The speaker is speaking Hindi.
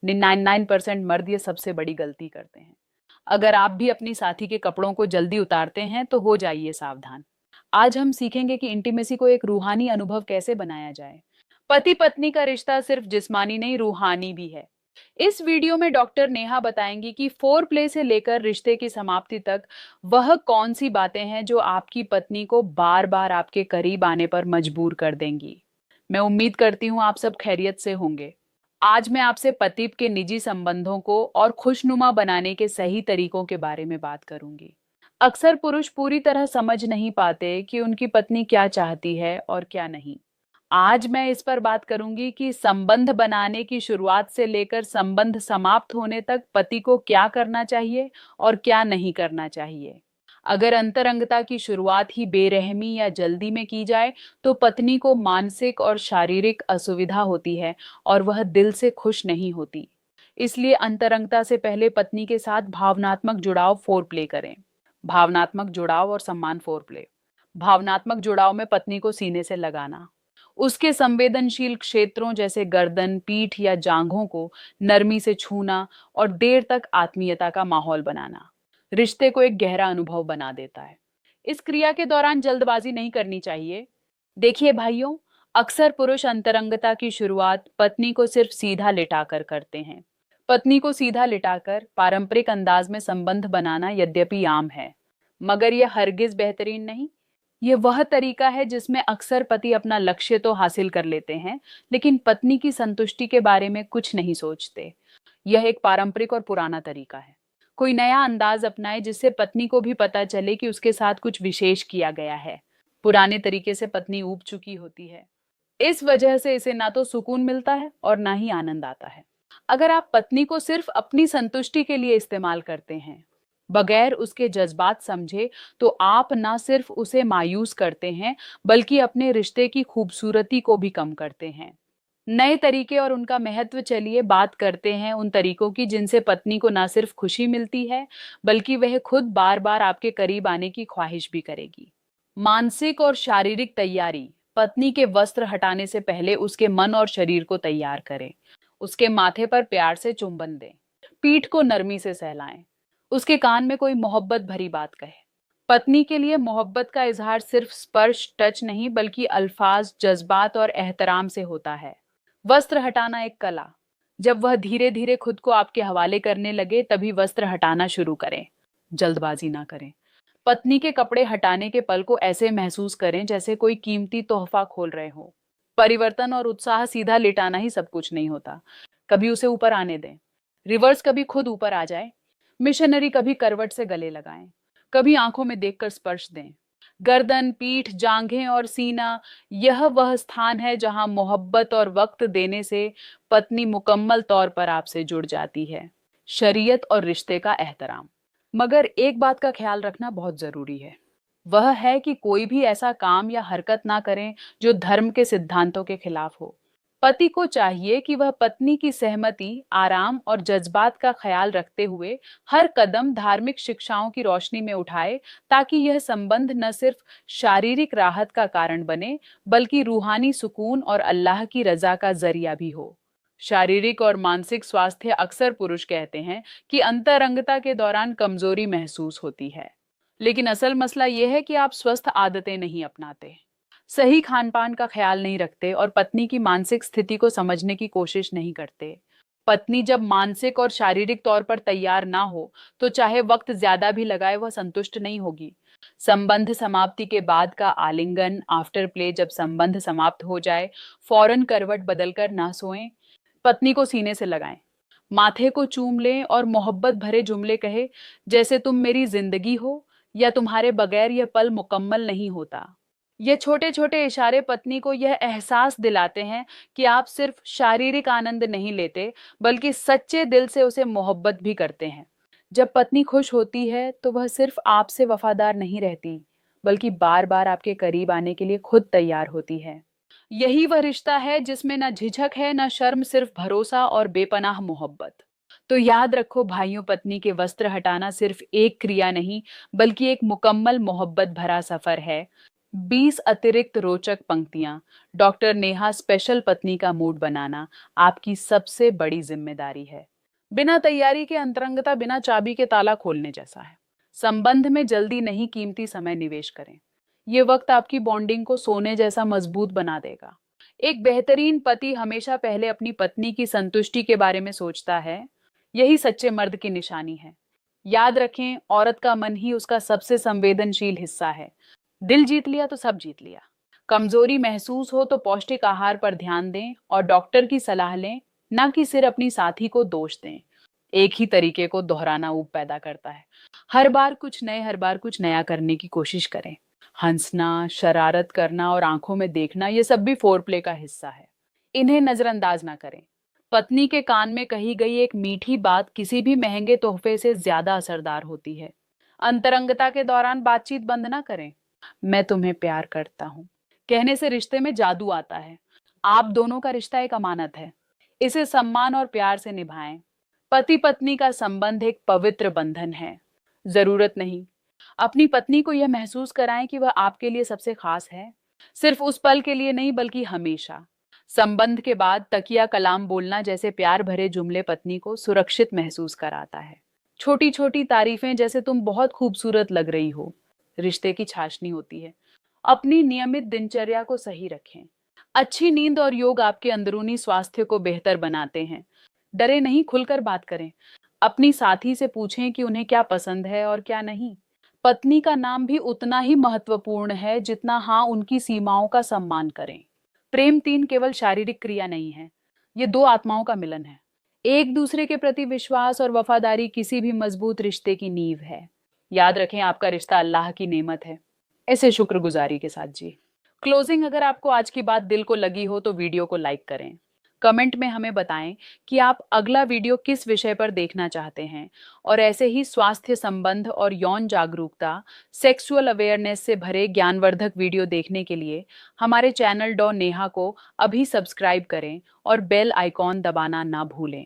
99% मर्द ये सबसे बड़ी गलती करते हैं। अगर आप भी अपनी साथी के कपड़ों को जल्दी उतारते हैं तो हो जाइए सावधान। आज हम सीखेंगे कि इंटीमेसी को एक रूहानी अनुभव कैसे बनाया जाए। पति पत्नी का रिश्ता सिर्फ जिस्मानी नहीं, रूहानी भी है। इस वीडियो में डॉक्टर नेहा बताएंगी कि फोर प्ले से लेकर रिश्ते की समाप्ति तक वह कौन सी बातें हैं जो आपकी पत्नी को बार बार आपके करीब आने पर मजबूर कर देंगी। मैं उम्मीद करती हूँ आप सब खैरियत से होंगे। आज मैं आपसे पति के निजी संबंधों को और खुशनुमा बनाने के सही तरीकों के बारे में बात करूंगी। अक्सर पुरुष पूरी तरह समझ नहीं पाते कि उनकी पत्नी क्या चाहती है और क्या नहीं। आज मैं इस पर बात करूंगी कि संबंध बनाने की शुरुआत से लेकर संबंध समाप्त होने तक पति को क्या करना चाहिए और क्या नहीं करना चाहिए। अगर अंतरंगता की शुरुआत ही बेरहमी या जल्दी में की जाए तो पत्नी को मानसिक और शारीरिक असुविधा होती है और वह दिल से खुश नहीं होती। इसलिए अंतरंगता से पहले पत्नी के साथ भावनात्मक जुड़ाव फोर प्ले करें। भावनात्मक जुड़ाव और सम्मान फोर प्ले। भावनात्मक जुड़ाव में पत्नी को सीने से लगाना, उसके संवेदनशील क्षेत्रों जैसे गर्दन, पीठ या जांघों को नरमी से छूना और देर तक आत्मीयता का माहौल बनाना रिश्ते को एक गहरा अनुभव बना देता है। इस क्रिया के दौरान जल्दबाजी नहीं करनी चाहिए। देखिए भाइयों, अक्सर पुरुष अंतरंगता की शुरुआत पत्नी को सिर्फ सीधा लिटाकर करते हैं। पत्नी को सीधा लिटाकर पारंपरिक अंदाज में संबंध बनाना यद्यपि आम है, मगर यह हरगिज बेहतरीन नहीं। ये वह तरीका है जिसमें अक्सर पति अपना लक्ष्य तो हासिल कर लेते हैं, लेकिन पत्नी की संतुष्टि के बारे में कुछ नहीं सोचते। यह एक पारंपरिक और पुराना तरीका है। कोई नया अंदाज अपनाए जिससे पत्नी को भी पता चले कि उसके साथ कुछ विशेष किया गया है। पुराने तरीके से पत्नी ऊब चुकी होती है। इस वजह से इसे ना तो सुकून मिलता है और ना ही आनंद आता है। अगर आप पत्नी को सिर्फ अपनी संतुष्टि के लिए इस्तेमाल करते हैं, बगैर उसके जज्बात समझे, तो आप ना सिर्फ उसे मायूस करते हैं बल्कि अपने रिश्ते की खूबसूरती को भी कम करते हैं। नए तरीके और उनका महत्व, चलिए बात करते हैं उन तरीकों की जिनसे पत्नी को ना सिर्फ खुशी मिलती है बल्कि वह खुद बार बार आपके करीब आने की ख्वाहिश भी करेगी। मानसिक और शारीरिक तैयारी। पत्नी के वस्त्र हटाने से पहले उसके मन और शरीर को तैयार करें। उसके माथे पर प्यार से चुंबन दें। पीठ को नरमी से सहलाएं। उसके कान में कोई मोहब्बत भरी बात कहे। पत्नी के लिए मोहब्बत का इजहार सिर्फ स्पर्श, टच नहीं बल्कि अल्फाज, जज्बात और एहतराम से होता है। वस्त्र हटाना एक कला। जब वह धीरे धीरे खुद को आपके हवाले करने लगे तभी वस्त्र हटाना शुरू करें। जल्दबाजी ना करें। पत्नी के कपड़े हटाने के पल को ऐसे महसूस करें जैसे कोई कीमती तोहफा खोल रहे हो। परिवर्तन और उत्साह सीधा लिटाना ही सब कुछ नहीं होता। कभी उसे ऊपर आने दें। रिवर्स कभी खुद ऊपर आ जाए। मिशनरी कभी करवट से गले लगाएं। कभी आंखों में देखकर स्पर्श दें। गर्दन, पीठ, जांघें और सीना, यह वह स्थान है जहां मोहब्बत और वक्त देने से पत्नी मुकम्मल तौर पर आपसे जुड़ जाती है। शरीयत और रिश्ते का एहतराम। मगर एक बात का ख्याल रखना बहुत जरूरी है। वह है कि कोई भी ऐसा काम या हरकत ना करें जो धर्म के सिद्धांतों के खिलाफ हो। पति को चाहिए कि वह पत्नी की सहमति, आराम और जज्बात का ख्याल रखते हुए हर कदम धार्मिक शिक्षाओं की रोशनी में उठाए, ताकि यह संबंध न सिर्फ शारीरिक राहत का कारण बने बल्कि रूहानी सुकून और अल्लाह की रजा का जरिया भी हो। शारीरिक और मानसिक स्वास्थ्य। अक्सर पुरुष कहते हैं कि अंतरंगता के दौरान कमजोरी महसूस होती है, लेकिन असल मसला यह है कि आप स्वस्थ आदतें नहीं अपनाते, सही खान पान का ख्याल नहीं रखते और पत्नी की मानसिक स्थिति को समझने की कोशिश नहीं करते। पत्नी जब मानसिक और शारीरिक तौर पर तैयार ना हो तो चाहे वक्त ज्यादा भी लगाए वह संतुष्ट नहीं होगी। संबंध समाप्ति के बाद का आलिंगन, आफ्टर प्ले। जब संबंध समाप्त हो जाए फौरन करवट बदलकर ना सोएं। पत्नी को सीने से लगाएं। माथे को चूम लें और मोहब्बत भरे जुमले कहे जैसे तुम मेरी जिंदगी हो या तुम्हारे बगैर यह पल मुकम्मल नहीं होता। ये छोटे छोटे इशारे पत्नी को यह एहसास दिलाते हैं कि आप सिर्फ शारीरिक आनंद नहीं लेते बल्कि सच्चे दिल से उसे मोहब्बत भी करते हैं। जब पत्नी खुश होती है तो वह सिर्फ आपसे वफादार नहीं रहती बल्कि बार बार आपके करीब आने के लिए खुद तैयार होती है। यही वह रिश्ता है जिसमें ना झिझक है ना शर्म, सिर्फ भरोसा और बेपनाह मोहब्बत। तो याद रखो भाइयों, पत्नी के वस्त्र हटाना सिर्फ एक क्रिया नहीं बल्कि एक मुकम्मल मोहब्बत भरा सफर है। 20 अतिरिक्त रोचक पंक्तियां, डॉक्टर नेहा स्पेशल पत्नी का मूड बनाना आपकी सबसे बड़ी जिम्मेदारी है। बिना तैयारी के अंतरंगता बिना चाबी के ताला खोलने जैसा है। संबंध में जल्दी नहीं, कीमती समय निवेश करें। ये वक्त आपकी बॉन्डिंग को सोने जैसा मजबूत बना देगा। एक बेहतरीन पति हमेशा पहले अपनी पत्नी की संतुष्टि के बारे में सोचता है। यही सच्चे मर्द की निशानी है। याद रखें, औरत का मन ही उसका सबसे संवेदनशील हिस्सा है। दिल जीत लिया तो सब जीत लिया। कमजोरी महसूस हो तो पौष्टिक आहार पर ध्यान दें और डॉक्टर की सलाह लें, ना कि सिर अपनी साथी को दोष दें। एक ही तरीके को दोहराना ऊब पैदा करता है। हर बार कुछ नए, हर बार कुछ नया करने की कोशिश करें। हंसना, शरारत करना और आंखों में देखना, ये सब भी फोरप्ले का हिस्सा है। इन्हें नजरअंदाज ना करें। पत्नी के कान में कही गई एक मीठी बात किसी भी महंगे तोहफे से ज्यादा असरदार होती है। अंतरंगता के दौरान बातचीत बंद ना करें। मैं तुम्हें प्यार करता हूं कहने से रिश्ते में जादू आता है। आप दोनों का रिश्ता एक अमानत है। इसे सम्मान और प्यार से निभाएं। पति पत्नी का संबंध एक पवित्र बंधन है। जरूरत नहीं, अपनी पत्नी को यह महसूस कराएं कि वह आपके लिए सबसे खास है। सिर्फ उस पल के लिए नहीं, बल्कि हमेशा। संबंध के बाद तकिया कलाम बोलना जैसे प्यार भरे जुमले पत्नी को सुरक्षित महसूस कराता है। छोटी छोटी तारीफें, जैसे तुम बहुत खूबसूरत लग रही हो, रिश्ते की छाशनी होती है। अपनी नियमित दिनचर्या को सही रखें। अच्छी नींद और योग आपके अंदरूनी स्वास्थ्य को बेहतर बनाते हैं। डरे नहीं, खुलकर बात करें। अपनी साथी से पूछें कि उन्हें क्या पसंद है और क्या नहीं। पत्नी का नाम भी उतना ही महत्वपूर्ण है जितना हाँ उनकी सीमाओं का सम्मान करें। प्रेम तीन केवल शारीरिक क्रिया नहीं है, ये दो आत्माओं का मिलन है। एक दूसरे के प्रति विश्वास और वफादारी किसी भी मजबूत रिश्ते की नींव है। याद रखें, आपका रिश्ता अल्लाह की नेमत है। ऐसे शुक्रगुजारी के साथ जी। क्लोजिंग, अगर आपको आज की बात दिल को लगी हो तो वीडियो को लाइक करें। कमेंट में हमें बताएं कि आप अगला वीडियो किस विषय पर देखना चाहते हैं। और ऐसे ही स्वास्थ्य संबंध और यौन जागरूकता, सेक्सुअल अवेयरनेस से भरे ज्ञानवर्धक वीडियो देखने के लिए हमारे चैनल डॉ नेहा को अभी सब्सक्राइब करें और बेल आइकॉन दबाना ना भूलें।